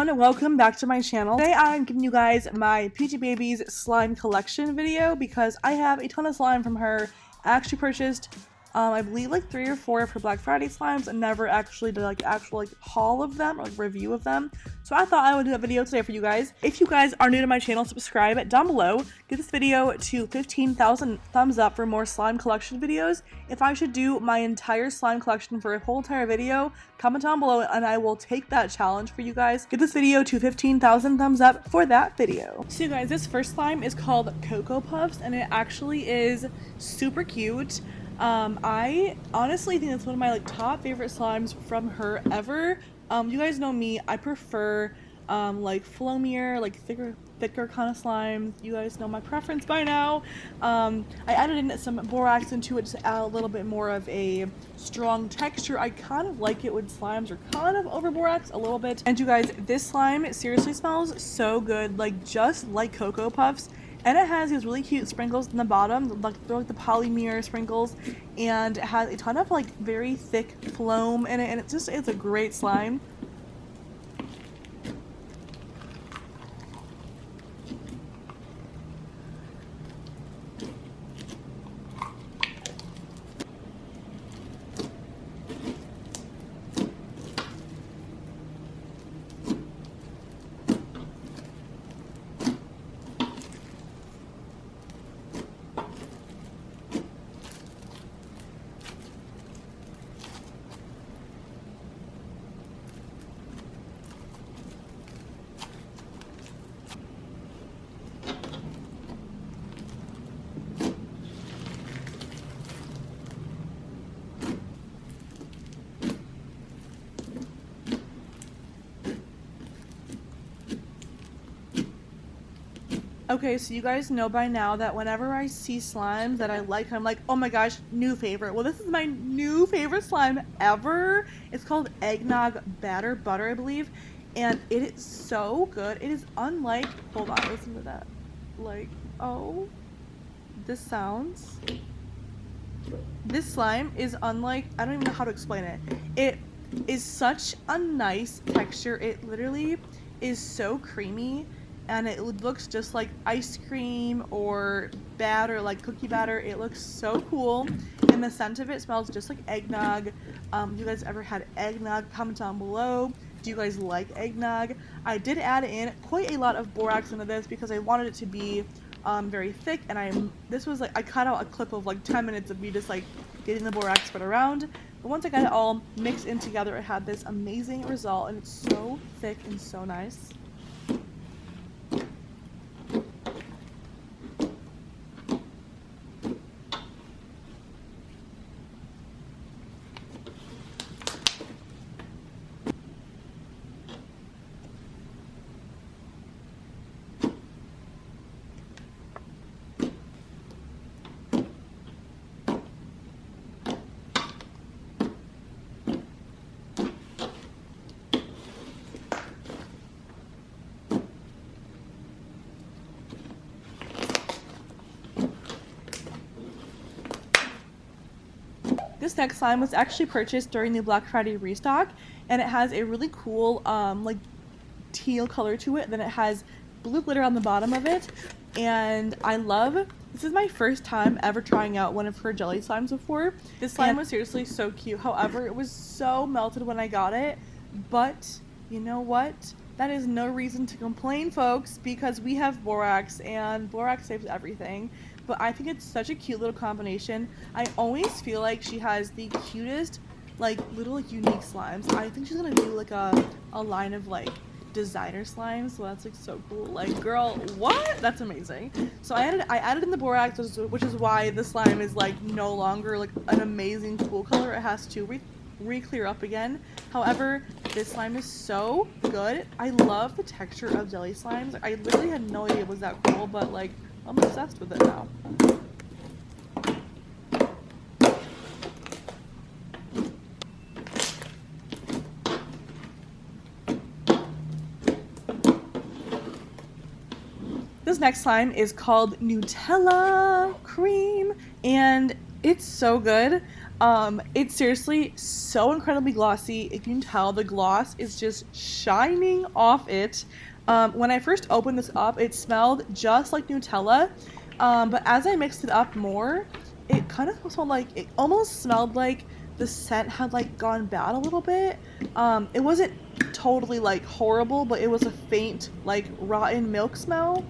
everyone, welcome back to my channel. Today I'm giving you guys my Peachybbies slime collection video because I have a ton of slime from her. I actually purchased I believe like 3 or 4 of her Black Friday slimes and never actually did like actual haul of them or review of them. So I thought I would do a video today for you guys. If you guys are new to my channel, subscribe down below. Give this video to 15,000 thumbs up for more slime collection videos. If I should do my entire slime collection for a whole entire video, comment down below and I will take that challenge for you guys. Give this video to 15,000 thumbs up for that video. So you guys, this first slime is called Cocoa Puffs and it actually is super cute. I honestly think it's one of my top favorite slimes from her ever. You guys know me, I prefer flomier, thicker kind of slime. You guys know my preference by now. I added in some borax into it to add a little bit more of a strong texture. I kind of like it when slimes are kind of over borax a little bit. And you guys, this slime seriously smells so good, just like Cocoa Puffs. And it has these really cute sprinkles in the bottom, they're like the polymer sprinkles, and it has a ton of very thick foam in it, and it's a great slime. Okay, so you guys know by now that whenever I see slimes that I like, I'm like, oh my gosh, new favorite. Well, this is my new favorite slime ever. It's called Eggnog Butter, I believe. And it is so good. It is unlike, hold on, listen to that. Oh, this sounds. This slime is unlike, I don't even know how to explain it. It is such a nice texture. It literally is so creamy. And it looks just like ice cream or batter, like cookie batter. It looks so cool. And the scent of it smells just like eggnog. You guys ever had eggnog? Comment down below. Do you guys like eggnog? I did add in quite a lot of borax into this because I wanted it to be very thick. And I cut out a clip of 10 minutes of me just getting the borax spread around. But once I got it all mixed in together, it had this amazing result. And it's so thick and so nice. This next slime was actually purchased during the Black Friday restock, and it has a really cool teal color to it. Then it has blue glitter on the bottom of it, and this is my first time ever trying out one of her jelly slimes before. This slime was seriously so cute. However, it was so melted when I got it, but you know what? That is no reason to complain, folks, because we have borax, and borax saves everything. But I think it's such a cute little combination. I always feel like she has the cutest, little unique slimes. I think she's gonna do a line of designer slimes. So that's so cool. Girl, what? That's amazing. So I added in the borax, which is why the slime is no longer an amazing cool color. It has to re-clear up again. However, this slime is so good. I love the texture of jelly slimes. I literally had no idea it was that cool, but I'm obsessed with it now. This next slime is called Nutella Cream, and it's so good. It's seriously so incredibly glossy. You can tell the gloss is just shining off it. When I first opened this up, it smelled just like Nutella, but as I mixed it up more, it kind of smelled like, it almost smelled like the scent had like gone bad a little bit. It wasn't totally like horrible, but it was a faint like rotten milk smell.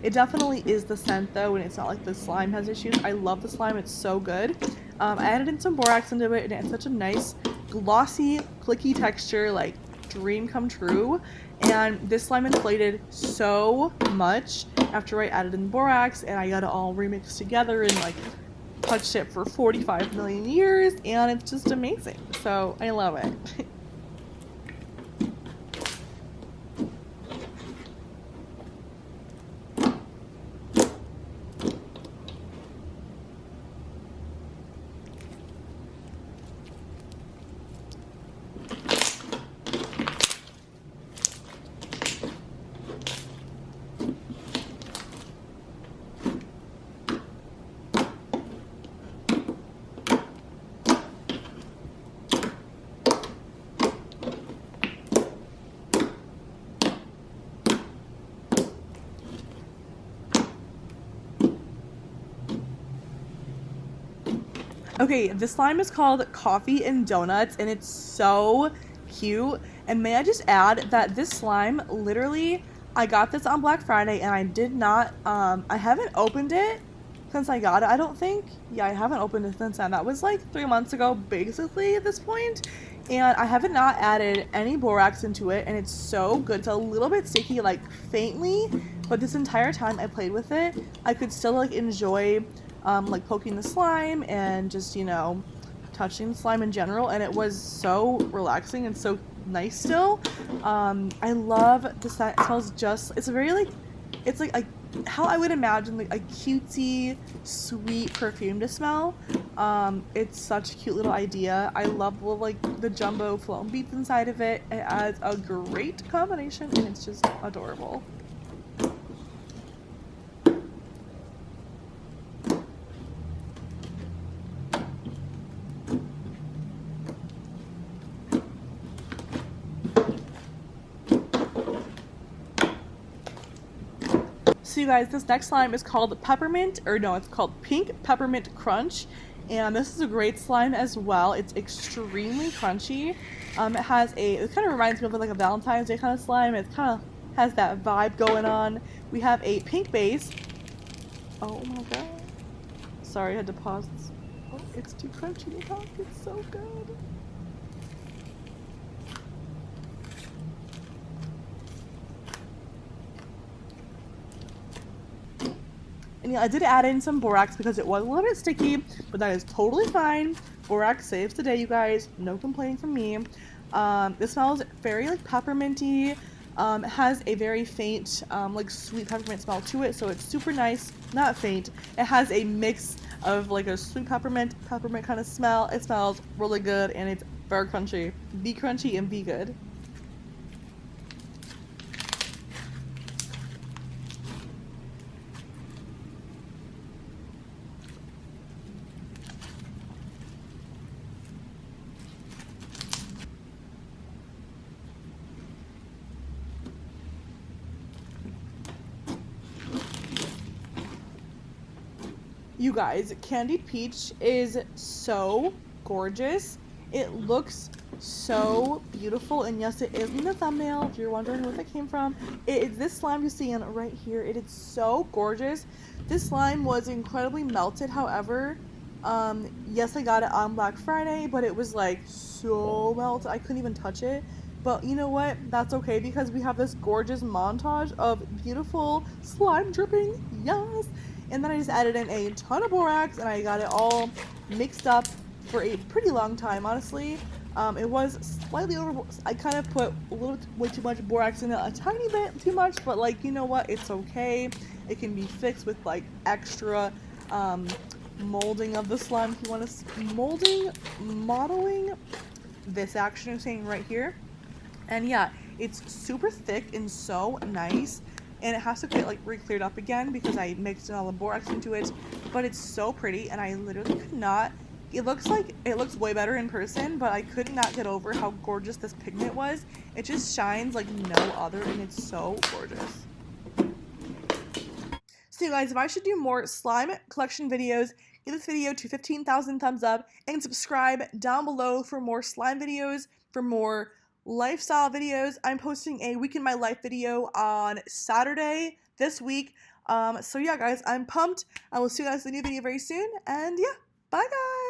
It definitely is the scent though, and it's not like the slime has issues. I love the slime, it's so good. I added in some borax into it, and it's such a nice glossy clicky texture, like dream come true. And this slime inflated so much after I added in borax, and I got it all remixed together and like touched it for 45 million years, and it's just amazing. So I love it. Okay, this slime is called Coffee and Donuts, and it's so cute. And may I just add that this slime, literally, I got this on Black Friday, and I did not, I haven't opened it since I got it, I don't think. Yeah, I haven't opened it since then. That was like 3 months ago, basically, at this point. And I haven't not added any borax into it, and it's so good. It's a little bit sticky, like, faintly, but this entire time I played with it, I could still, like, enjoy like poking the slime and just, you know, touching the slime in general, and it was so relaxing and so nice still. I love the scent. It smells just, it's a very like, it's like a, how I would imagine like a cutesy sweet perfume to smell. It's such a cute little idea. I love like the jumbo foam beads inside of it. It adds a great combination, and it's just adorable. So you guys, this next slime is called it's called Pink Peppermint Crunch, and this is a great slime as well. It's extremely crunchy. It kind of reminds me of like a Valentine's Day kind of slime. It kind of has that vibe going on. We have a pink base. Oh my god. Sorry, I had to pause. Oh, it's too crunchy to talk. It's so good. And yeah, I did add in some borax because it was a little bit sticky, but that is totally fine. Borax saves the day, you guys. No complaining from me. This smells very like pepperminty. It has a very faint, like sweet peppermint smell to it, so it's super nice. Not faint. It has a mix of like a sweet peppermint kind of smell. It smells really good, and it's very crunchy. Be crunchy and be good. You guys, Candied Peach is so gorgeous. It looks so beautiful, and yes, it is in the thumbnail if you're wondering where that came from. It is this slime you're seeing right here. It is so gorgeous. This slime was incredibly melted, however. Yes, I got it on Black Friday, but it was like so melted I couldn't even touch it. But you know what? That's okay, because we have this gorgeous montage of beautiful slime dripping. Yes! And then I just added in a ton of borax, and I got it all mixed up for a pretty long time, honestly. It was slightly over. I kind of put a little way too much borax in it, a tiny bit too much, but like, you know what? It's okay. It can be fixed with like extra molding of the slime if you want to modeling this action I'm saying right here. And yeah, it's super thick and so nice. And it has to get like re-cleared up again because I mixed in all the borax into it. But it's so pretty, and I literally could not It looks way better in person, but I could not get over how gorgeous this pigment was. It just shines like no other, and it's so gorgeous. So you guys, if I should do more slime collection videos, give this video to 15,000 thumbs up, and subscribe down below for more slime videos, for more lifestyle videos. I'm posting a week in my life video on Saturday this week. So yeah, guys, I'm pumped. I will see you guys in a new video very soon, and yeah, bye guys!